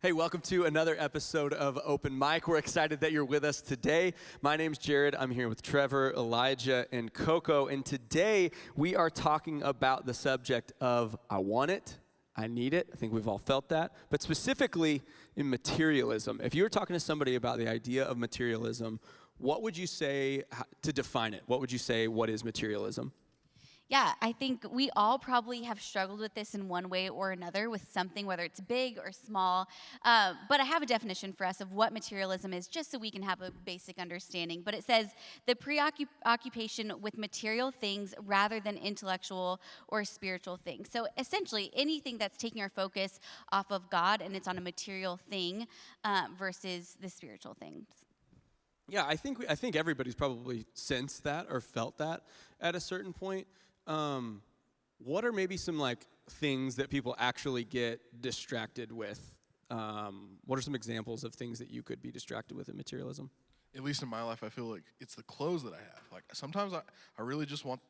Hey, welcome to another episode of OpenMic. We're excited that you're with us today. My name's Jared. I'm here with Trevor, Elijah, and Coco. And today we are talking about the subject of I want it, I need it. I think we've all felt that. But specifically in materialism. If you were talking to somebody about the idea of materialism, what would you say to define it? What would you say, what is materialism? Yeah, I think we all probably have struggled with this in one way or another with something, whether it's big or small. But I have a definition for us of what materialism is, just so we can have a basic understanding. But it says the preoccupation with material things rather than intellectual or spiritual things. So essentially, anything that's taking our focus off of God and it's on a material thing versus the spiritual things. Yeah, I think everybody's probably sensed that or felt that at a certain point. What are maybe some things that people actually get distracted with? What are some examples of things that you could be distracted with in materialism? At least in my life, I feel like it's the clothes that I have. Like sometimes I really just want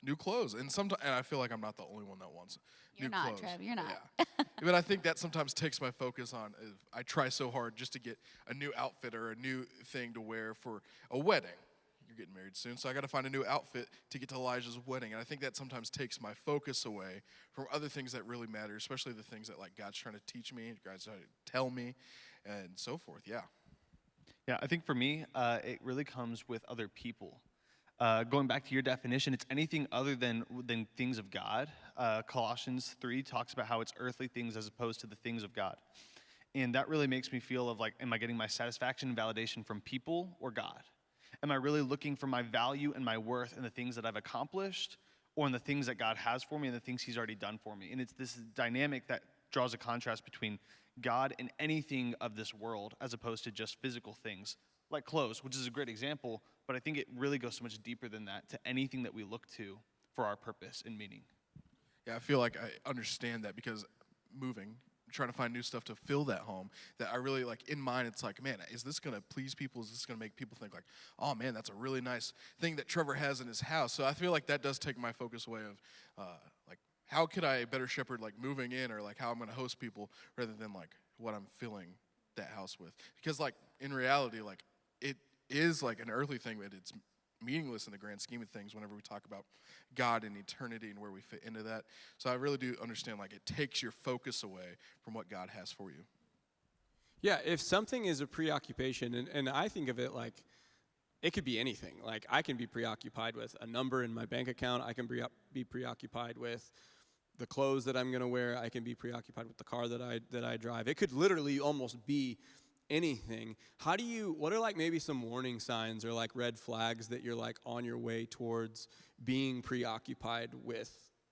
new clothes, and I feel like I'm not the only one that wants new clothes. You're not, Trev. You're not. Yeah. But I think that sometimes takes my focus on. I try so hard just to get a new outfit or a new thing to wear for a wedding. You're getting married soon, so I got to find a new outfit to get to Elijah's wedding. And I think that sometimes takes my focus away from other things that really matter, especially the things that God's trying to teach me, God's trying to tell me, and so forth. Yeah. Yeah, I think for me, it really comes with other people. Going back to your definition, it's anything other than things of God. Colossians 3 talks about how it's earthly things as opposed to the things of God. And that really makes me feel of am I getting my satisfaction and validation from people or God? Am I really looking for my value and my worth in the things that I've accomplished or in the things that God has for me and the things he's already done for me? And it's this dynamic that draws a contrast between God and anything of this world as opposed to just physical things like clothes, which is a great example, but I think it really goes so much deeper than that to anything that we look to for our purpose and meaning. Yeah, I feel like I understand that because moving, trying to find new stuff to fill that home, that I really in mind, it's man, is this going to please people? Is this going to make people think oh man, that's a really nice thing that Trevor has in his house? So I feel like that does take my focus away of how could I better shepherd moving in or how I'm going to host people rather than what I'm filling that house with. Because in reality, it is an earthly thing, but it's meaningless in the grand scheme of things whenever we talk about God and eternity and where we fit into that. So I really do understand it takes your focus away from what God has for you. Yeah, if something is a preoccupation, and I think of it it could be anything. I can be preoccupied with a number in my bank account. I can be preoccupied with the clothes that I'm going to wear. I can be preoccupied with the car that I drive. It could literally almost be anything. What are maybe some warning signs or red flags that you're on your way towards being preoccupied with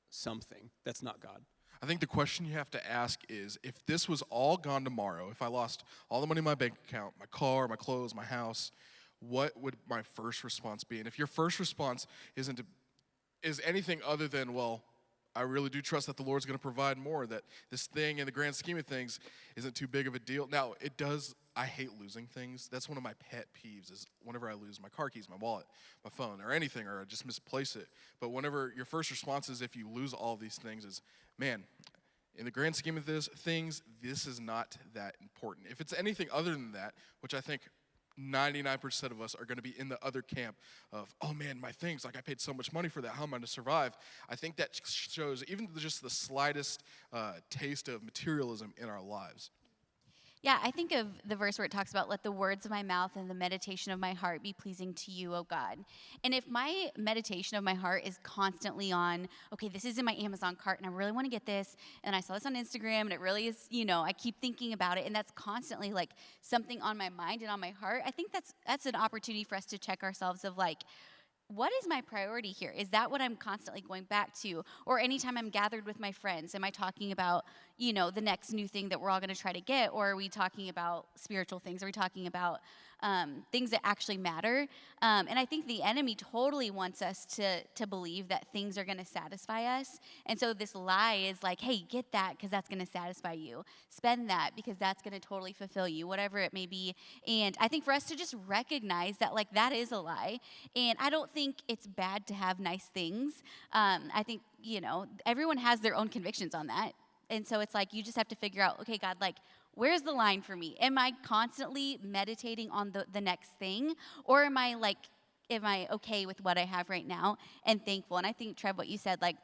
something that's not God? I think the question you have to ask is, if this was all gone tomorrow, if I lost all the money in my bank account, my car, my clothes, my house, what would my first response be? And if your first response is anything other than, well, I really do trust that the Lord's going to provide more, that this thing in the grand scheme of things isn't too big of a deal. Now, I hate losing things. That's one of my pet peeves is whenever I lose my car keys, my wallet, my phone, or anything, or I just misplace it. But whenever your first response is if you lose all these things is, man, in the grand scheme of this is not that important. If it's anything other than that, which I think 99% of us are going to be in the other camp of, oh man, my things, I paid so much money for that, how am I going to survive? I think that shows even just the slightest taste of materialism in our lives. Yeah, I think of the verse where it talks about, let the words of my mouth and the meditation of my heart be pleasing to you, O God. And if my meditation of my heart is constantly on, okay, this is in my Amazon cart and I really want to get this, and I saw this on Instagram and it really is, I keep thinking about it, and that's constantly something on my mind and on my heart, I think that's an opportunity for us to check ourselves of what is my priority here? Is that what I'm constantly going back to? Or anytime I'm gathered with my friends, am I talking about, the next new thing that we're all going to try to get? Or are we talking about spiritual things? Are we talking about things that actually matter? And I think the enemy totally wants us to believe that things are going to satisfy us. And so this lie is hey, get that because that's going to satisfy you. Spend that because that's going to totally fulfill you, whatever it may be. And I think for us to just recognize that that is a lie. And I don't think it's bad to have nice things. I think, everyone has their own convictions on that. And so it's you just have to figure out, okay, God, where's the line for me? Am I constantly meditating on the next thing? Or am I okay with what I have right now and thankful? And I think, Trev, what you said, like,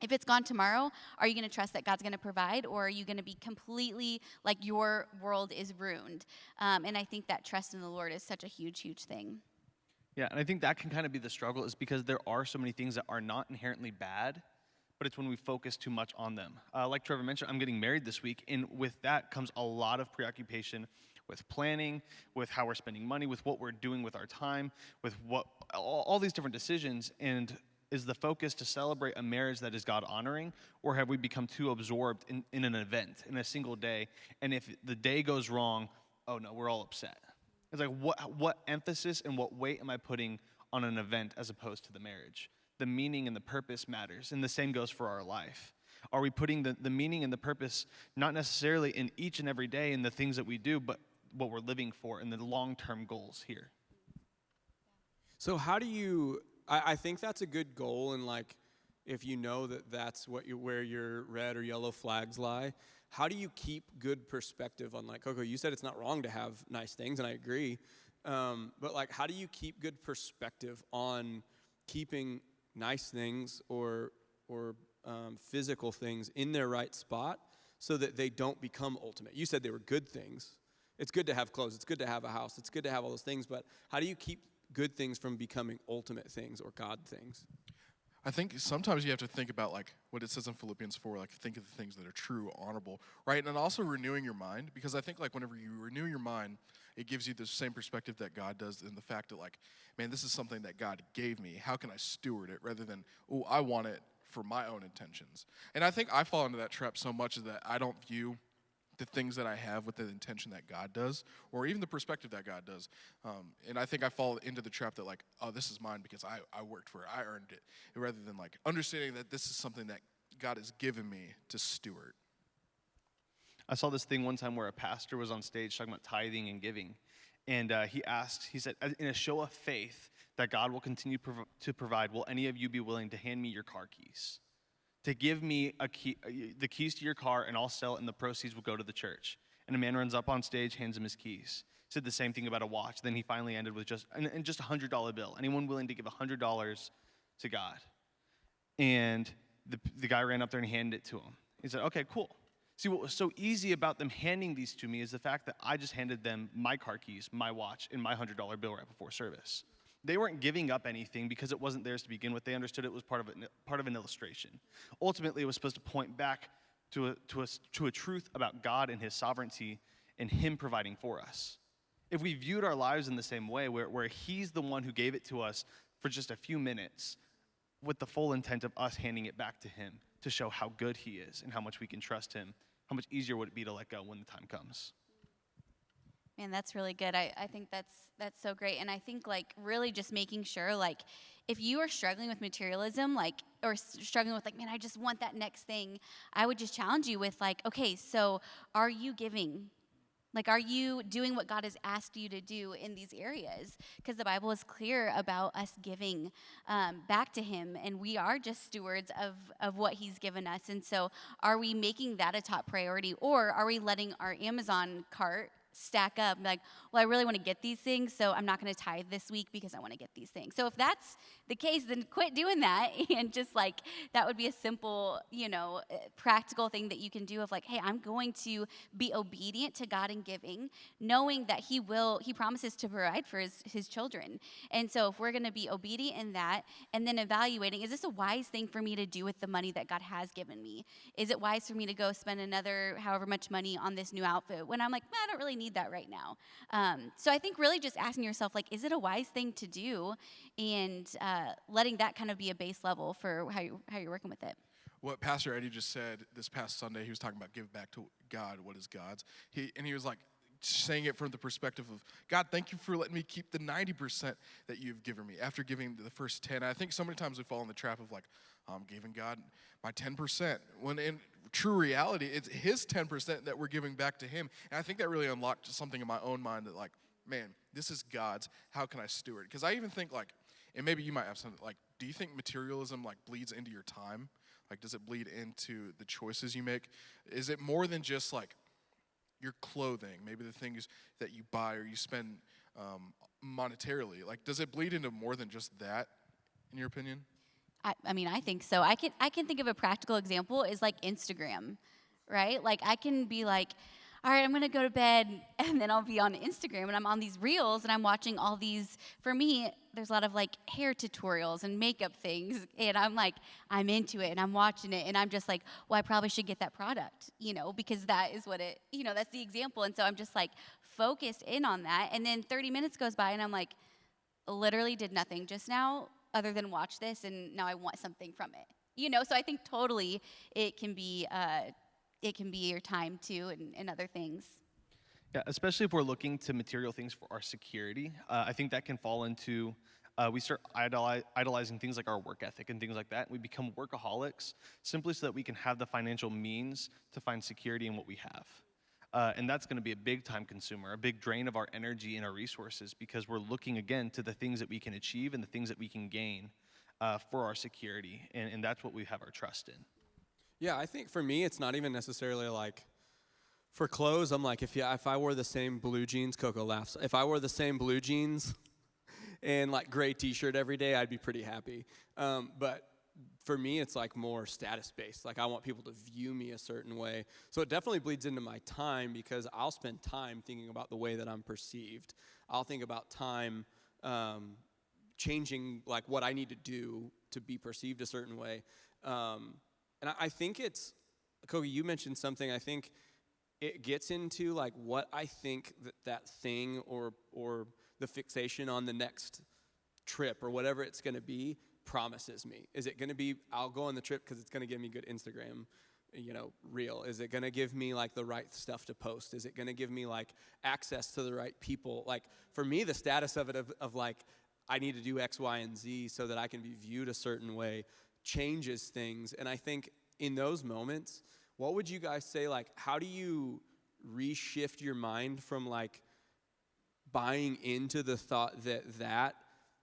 if it's gone tomorrow, are you going to trust that God's going to provide, or are you going to be completely like your world is ruined? And I think that trust in the Lord is such a huge, huge thing. Yeah, and I think that can kind of be the struggle, is because there are so many things that are not inherently bad, but it's when we focus too much on them. Like Trevor mentioned, I'm getting married this week, and with that comes a lot of preoccupation with planning, with how we're spending money, with what we're doing with our time, with what all these different decisions. And is the focus to celebrate a marriage that is God honoring, or have we become too absorbed in an event, in a single day? And if the day goes wrong, oh no, we're all upset. It's like, what emphasis and what weight am I putting on an event as opposed to the marriage? The meaning and the purpose matters, and the same goes for our life. Are we putting the meaning and the purpose not necessarily in each and every day in the things that we do, but what we're living for and the long-term goals here? So how do you, I think that's a good goal, and like, if you know that that's where your red or yellow flags lie, how do you keep good perspective on, like, Coco, you said it's not wrong to have nice things, and I agree, but like, how do you keep good perspective on keeping nice things or physical things in their right spot so that they don't become ultimate? You said they were good things. It's good to have clothes. It's good to have a house. It's good to have all those things, but how do you keep good things from becoming ultimate things or God things? I think sometimes you have to think about like what it says in Philippians 4, like think of the things that are true, honorable, right? And also renewing your mind, because I think like whenever you renew your mind, it gives you the same perspective that God does, in the fact that like, man, this is something that God gave me. How can I steward it, rather than, oh, I want it for my own intentions. And I think I fall into that trap so much that I don't view the things that I have with the intention that God does, or even the perspective that God does. And I think I fall into the trap that like, oh, this is mine because I worked for it, I earned it, rather than like understanding that this is something that God has given me to steward. I saw this thing one time where a pastor was on stage talking about tithing and giving. And he said, in a show of faith that God will continue to provide, will any of you be willing to hand me your car keys? To give me the keys to your car, and I'll sell it, and the proceeds will go to the church. And a man runs up on stage, hands him his keys. Said the same thing about a watch. Then he finally ended with just a $100 bill. Anyone willing to give $100 to God? And the guy ran up there and handed it to him. He said, okay, cool. See, what was so easy about them handing these to me is the fact that I just handed them my car keys, my watch, and my $100 bill right before service. They weren't giving up anything because it wasn't theirs to begin with. They understood it was part of an illustration. Ultimately, it was supposed to point back to a truth about God and his sovereignty and him providing for us. If we viewed our lives in the same way, where he's the one who gave it to us for just a few minutes, with the full intent of us handing it back to him to show how good he is and how much we can trust him, how much easier would it be to let go when the time comes? Man, that's really good. I think that's so great. And I think like really just making sure, like, if you are struggling with materialism, like, or struggling with like, man, I just want that next thing, I would just challenge you with like, okay, so are you giving? Like, are you doing what God has asked you to do in these areas? Because the Bible is clear about us giving back to him, and we are just stewards of what he's given us. And so are we making that a top priority, or are we letting our Amazon cart stack up, like, well, I really want to get these things, so I'm not going to tithe this week because I want to get these things. So if that's the case, then quit doing that, and just like, that would be a simple, practical thing that you can do of like, hey, I'm going to be obedient to God in giving, knowing that he promises to provide for his children. And so if we're going to be obedient in that, and then evaluating, is this a wise thing for me to do with the money that God has given me? Is it wise for me to go spend another however much money on this new outfit when I'm like, I don't really need that right now? So I think really just asking yourself, like, is it a wise thing to do? And letting that kind of be a base level for how you're working with it. What Pastor Eddie just said this past Sunday, he was talking about give back to God what is God's. He was like saying it from the perspective of, God, thank you for letting me keep the 90% that you've given me after giving the first 10. I think so many times we fall in the trap of like, I'm giving God my 10%, when in true reality, it's his 10% that we're giving back to him. And I think that really unlocked something in my own mind that like, man, this is God's. How can I steward? Because I even think like, and maybe you might have something like, do you think materialism like bleeds into your time? Like, does it bleed into the choices you make? Is it more than just like, your clothing, maybe the things that you buy or you spend monetarily. Like, does it bleed into more than just that, in your opinion? I mean, I think so. I can think of a practical example is like Instagram, right? Like I can be like, all right, I'm gonna go to bed, and then I'll be on Instagram, and I'm on these reels, and I'm watching all these. For me, there's a lot of like hair tutorials and makeup things, and I'm into it, and I'm watching it, and I'm just like, well, I probably should get that product, because that is what it, that's the example, and so I'm just like focused in on that, and then 30 minutes goes by, and I'm like, literally did nothing just now other than watch this, and now I want something from it. So I think totally it can be your time too, and other things. Yeah, especially if we're looking to material things for our security. I think that can fall into, we start idolizing things like our work ethic and things like that. We become workaholics simply so that we can have the financial means to find security in what we have. And that's going to be a big time consumer, a big drain of our energy and our resources, because we're looking again to the things that we can achieve and the things that we can gain for our security. And that's what we have our trust in. Yeah, I think for me, it's not even necessarily like, for clothes, I'm like, if I wore the same blue jeans, Coco laughs. If I wore the same blue jeans and like gray t-shirt every day, I'd be pretty happy. But for me, it's like more status-based. Like I want people to view me a certain way. So it definitely bleeds into my time, because I'll spend time thinking about the way that I'm perceived. I'll think about time changing like what I need to do to be perceived a certain way. And I think it's, Kogi, you mentioned something, I think it gets into like what I think that thing or the fixation on the next trip or whatever it's going to be promises me. Is it going to be, I'll go on the trip because it's going to give me good Instagram, reel? Is it going to give me like the right stuff to post? Is it going to give me like access to the right people? Like for me, the status of it of like, I need to do X, Y, and Z so that I can be viewed a certain way changes things. And I think in those moments, what would you guys say, like, how do you reshift your mind from like buying into the thought that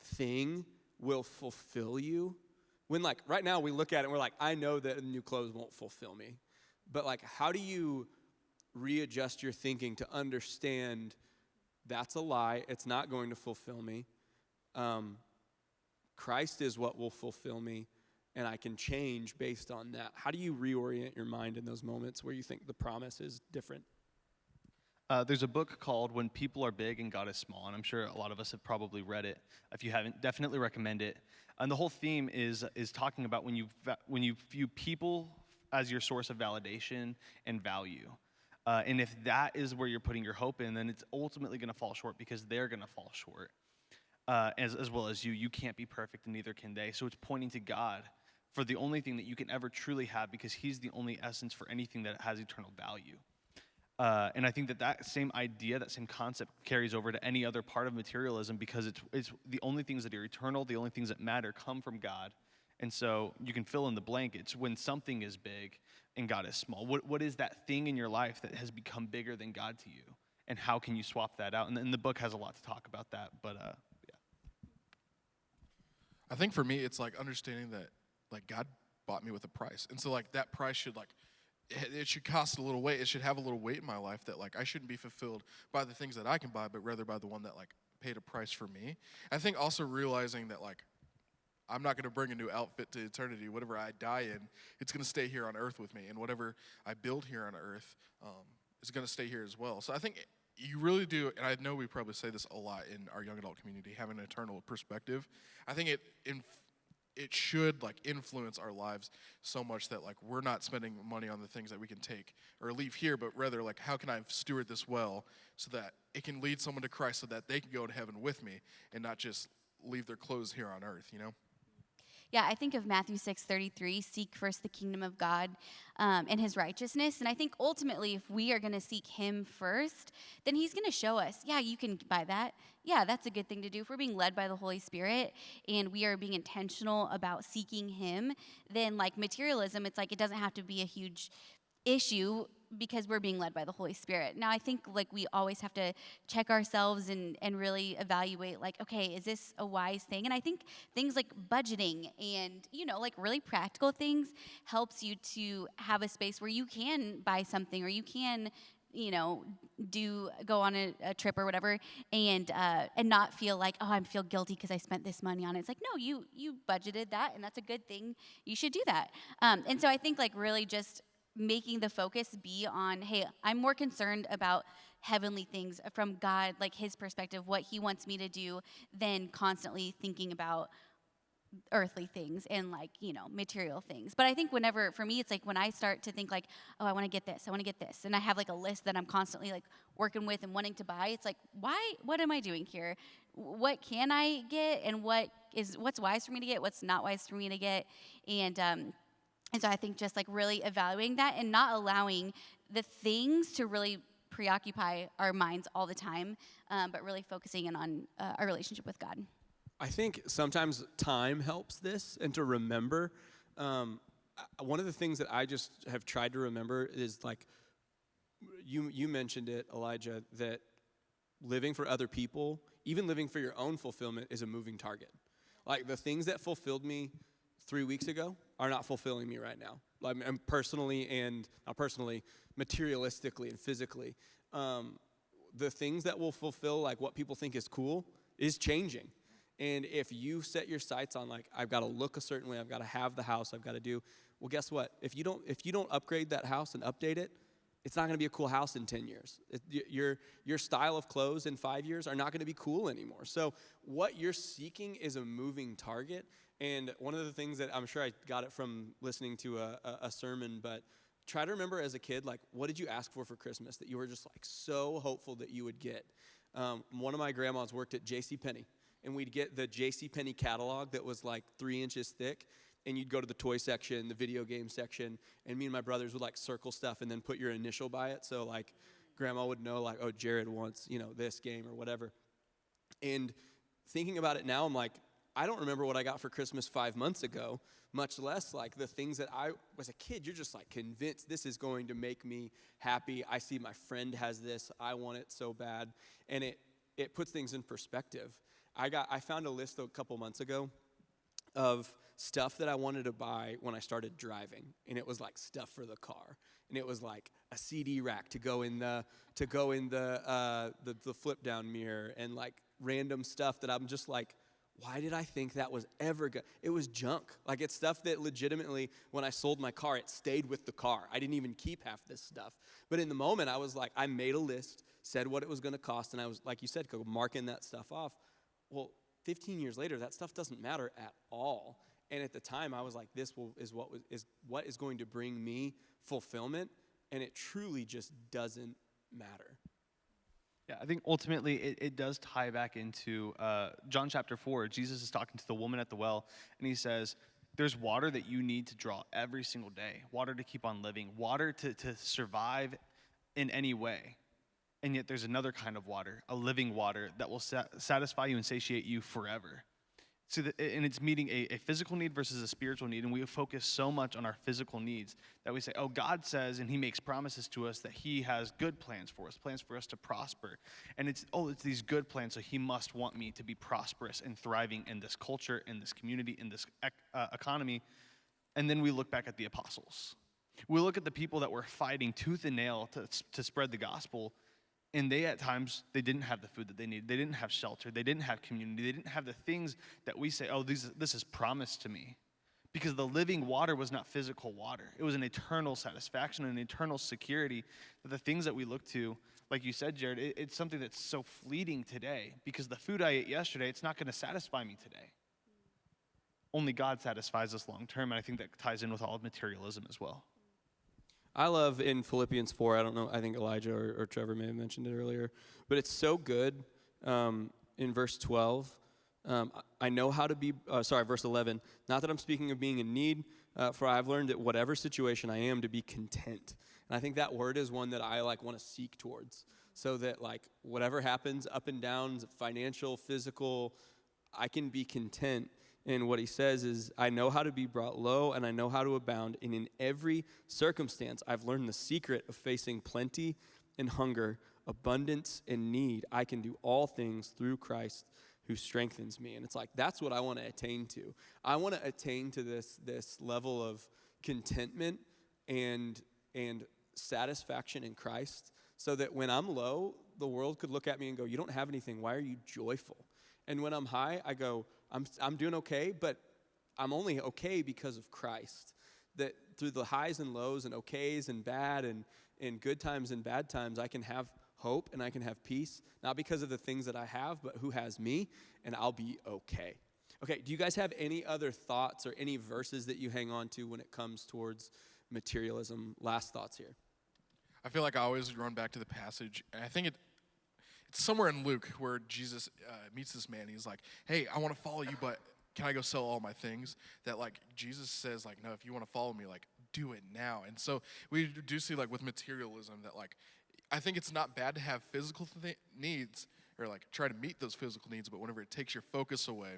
thing will fulfill you? When like right now we look at it and we're like, I know that new clothes won't fulfill me. But like, how do you readjust your thinking to understand that's a lie, it's not going to fulfill me. Christ is what will fulfill me, and I can change based on that. How do you reorient your mind in those moments where you think the promise is different? There's a book called When People Are Big and God is Small, and I'm sure a lot of us have probably read it. If you haven't, definitely recommend it. And the whole theme is talking about when you view people as your source of validation and value. And if that is where you're putting your hope in, then it's ultimately going to fall short, because they're going to fall short. As well as you. You can't be perfect, and neither can they. So it's pointing to God for the only thing that you can ever truly have, because he's the only essence for anything that has eternal value. And I think that same idea, that same concept carries over to any other part of materialism, because it's the only things that are eternal, the only things that matter come from God. And so you can fill in the blank. It's when something is big and God is small. What is that thing in your life that has become bigger than God to you? And how can you swap that out? And the book has a lot to talk about that, but yeah. I think for me, it's like understanding that like God bought me with a price. And so like that price should like, it should cost a little weight. It should have a little weight in my life, that like I shouldn't be fulfilled by the things that I can buy, but rather by the one that like paid a price for me. I think also realizing that like I'm not going to bring a new outfit to eternity. Whatever I die in, it's going to stay here on earth with me. And whatever I build here on earth is going to stay here as well. So I think you really do, and I know we probably say this a lot in our young adult community, having an eternal perspective. I think it should like influence our lives so much that like we're not spending money on the things that we can take or leave here, but rather like how can I steward this well so that it can lead someone to Christ, so that they can go to heaven with me and not just leave their clothes here on earth, you know? Yeah, I think of Matthew 6:33, seek first the kingdom of God and his righteousness. And I think ultimately, if we are going to seek him first, then he's going to show us, yeah, you can buy that. Yeah, that's a good thing to do. If we're being led by the Holy Spirit and we are being intentional about seeking him, then like materialism, it's like it doesn't have to be a huge issue because we're being led by the Holy Spirit. Now, I think like we always have to check ourselves and really evaluate like, okay, is this a wise thing? And I think things like budgeting and, like really practical things helps you to have a space where you can buy something or you can, go on a trip or whatever, and not feel like, oh, I feel guilty because I spent this money on it. It's like, no, you budgeted that, and that's a good thing. You should do that. And so I think like really just making the focus be on, hey, I'm more concerned about heavenly things from God, like his perspective, what he wants me to do, than constantly thinking about earthly things and like, material things. But I think for me, it's like when I start to think like, oh, I want to get this, and I have like a list that I'm constantly like working with and wanting to buy, it's like, what am I doing here? What can I get, and what's wise for me to get, what's not wise for me to get? And so I think just like really evaluating that and not allowing the things to really preoccupy our minds all the time, but really focusing in on our relationship with God. I think sometimes time helps this, and to remember. One of the things that I just have tried to remember is like, you mentioned it, Elijah, that living for other people, even living for your own fulfillment, is a moving target. Like the things that fulfilled me 3 weeks ago are not fulfilling me right now. Like, and personally, and not personally, materialistically and physically. The things that will fulfill like what people think is cool is changing. And if you set your sights on like, I've got to look a certain way, I've got to have the house, I've got to do, well, guess what? If you don't upgrade that house and update it, it's not going to be a cool house in 10 years. Your style of clothes in 5 years are not going to be cool anymore. So what you're seeking is a moving target. And one of the things that I'm sure I got it from listening to a sermon, but try to remember as a kid, like, what did you ask for Christmas that you were just like so hopeful that you would get? One of my grandmas worked at JCPenney, and we'd get the JCPenney catalog that was like 3 inches thick, and you'd go to the toy section, the video game section, and me and my brothers would like circle stuff and then put your initial by it. So like grandma would know like, oh, Jared wants, this game or whatever. And thinking about it now, I'm like, I don't remember what I got for Christmas 5 months ago, much less like the things that I was a kid. You're just like convinced this is going to make me happy. I see my friend has this. I want it so bad. And it puts things in perspective. I found a list a couple months ago of stuff that I wanted to buy when I started driving, and it was like stuff for the car, and it was like a CD rack to go in the flip down mirror, and like random stuff that I'm just like, why did I think that was ever good? It was junk. Like it's stuff that legitimately, when I sold my car, it stayed with the car. I didn't even keep half this stuff. But in the moment, I was like, I made a list, said what it was going to cost, and I was, like you said, marking that stuff off. Well, 15 years later, that stuff doesn't matter at all. And at the time, I was like, this is what is going to bring me fulfillment, and it truly just doesn't matter. Yeah, I think ultimately it does tie back into John chapter 4. Jesus is talking to the woman at the well, and he says, there's water that you need to draw every single day, water to keep on living, water to survive in any way. And yet there's another kind of water, a living water that will satisfy you and satiate you forever. So and it's meeting a physical need versus a spiritual need, and we focus so much on our physical needs that we say, oh, God says, and he makes promises to us that he has good plans for us to prosper. And it's these good plans, so he must want me to be prosperous and thriving in this culture, in this community, in this economy. And then we look back at the apostles. We look at the people that were fighting tooth and nail to spread the gospel. And at times, they didn't have the food that they needed. They didn't have shelter. They didn't have community. They didn't have the things that we say, oh, this is promised to me. Because the living water was not physical water. It was an eternal satisfaction, an eternal security. That the things that we look to, like you said, Jared, it's something that's so fleeting today. Because the food I ate yesterday, it's not going to satisfy me today. Only God satisfies us long term, and I think that ties in with all of materialism as well. I love in Philippians 4, I don't know, I think Elijah or Trevor may have mentioned it earlier, but it's so good in verse 12. I know how to be, verse 11. Not that I'm speaking of being in need, for I've learned that whatever situation I am to be content. And I think that word is one that I want to seek towards, so that whatever happens, up and downs, financial, physical, I can be content. And what he says is, I know how to be brought low, and I know how to abound. And in every circumstance, I've learned the secret of facing plenty and hunger, abundance and need. I can do all things through Christ who strengthens me. And it's that's what I want to attain to. I want to attain to this level of contentment and satisfaction in Christ, so that when I'm low, the world could look at me and go, you don't have anything. Why are you joyful? And when I'm high, I go, I'm doing okay, but I'm only okay because of Christ. That through the highs and lows and okays and bad and good times and bad times, I can have hope and I can have peace, not because of the things that I have, but who has me, and I'll be okay. Okay, do you guys have any other thoughts or any verses that you hang on to when it comes towards materialism? Last thoughts here. I feel like I always run back to the passage, and I think it's somewhere in Luke where Jesus meets this man. He's like, hey, I want to follow you, but can I go sell all my things? That like Jesus says like, no, if you want to follow me, like do it now. And so we do see like with materialism that like, I think it's not bad to have physical needs or like try to meet those physical needs, but whenever it takes your focus away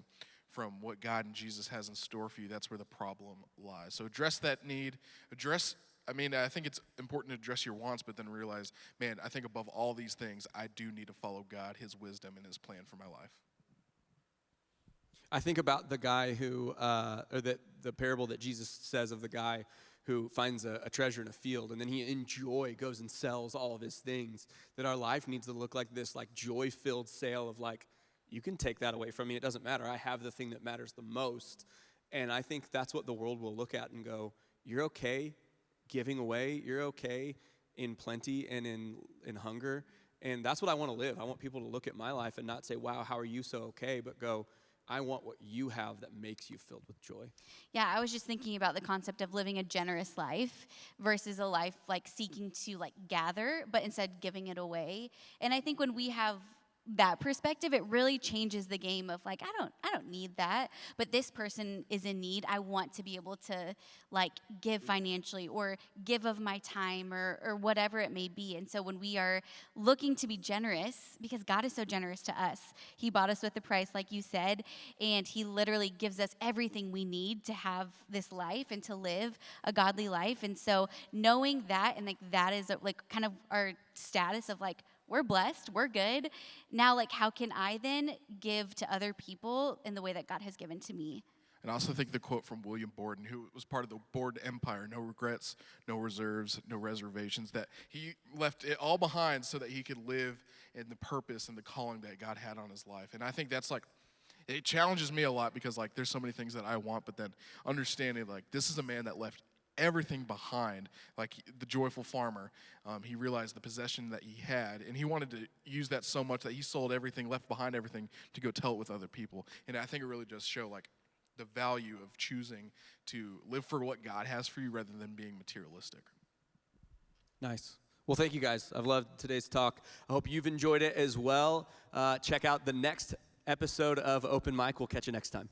from what God and Jesus has in store for you, that's where the problem lies. So address that need, I think it's important to address your wants, but then realize, man, I think above all these things, I do need to follow God, his wisdom, and his plan for my life. I think about the guy who, the parable that Jesus says of the guy who finds a treasure in a field, and then he in joy goes and sells all of his things. That our life needs to look like this, like joy-filled sale of like, you can take that away from me, it doesn't matter. I have the thing that matters the most. And I think that's what the world will look at and go, you're okay giving away, you're okay in plenty and in hunger. And that's what I want to live. I want people to look at my life and not say, wow, how are you so okay? But go, I want what you have that makes you filled with joy. Yeah, I was just thinking about the concept of living a generous life versus a life like seeking to like gather, but instead giving it away. And I think when we have that perspective, it really changes the game of like, I don't need that, but this person is in need. I want to be able to like give financially or give of my time or whatever it may be. And so when we are looking to be generous, because God is so generous to us, he bought us with a price, like you said, and he literally gives us everything we need to have this life and to live a godly life. And so knowing that, and like that is like kind of our status of like, we're blessed, we're good. Now, like, how can I then give to other people in the way that God has given to me? And I also think the quote from William Borden, who was part of the Borden Empire, no regrets, no reserves, no reservations, that he left it all behind so that he could live in the purpose and the calling that God had on his life. And I think that's like, it challenges me a lot because like there's so many things that I want, but then understanding like this is a man that left everything behind, like the joyful farmer. He realized the possession that he had, and he wanted to use that so much that he sold everything, left behind everything to go tell it with other people. And I think it really does show like the value of choosing to live for what God has for you rather than being materialistic. Nice. Well, thank you guys. I've loved today's talk. I hope you've enjoyed it as well. Check out the next episode of Open Mic. We'll catch you next time.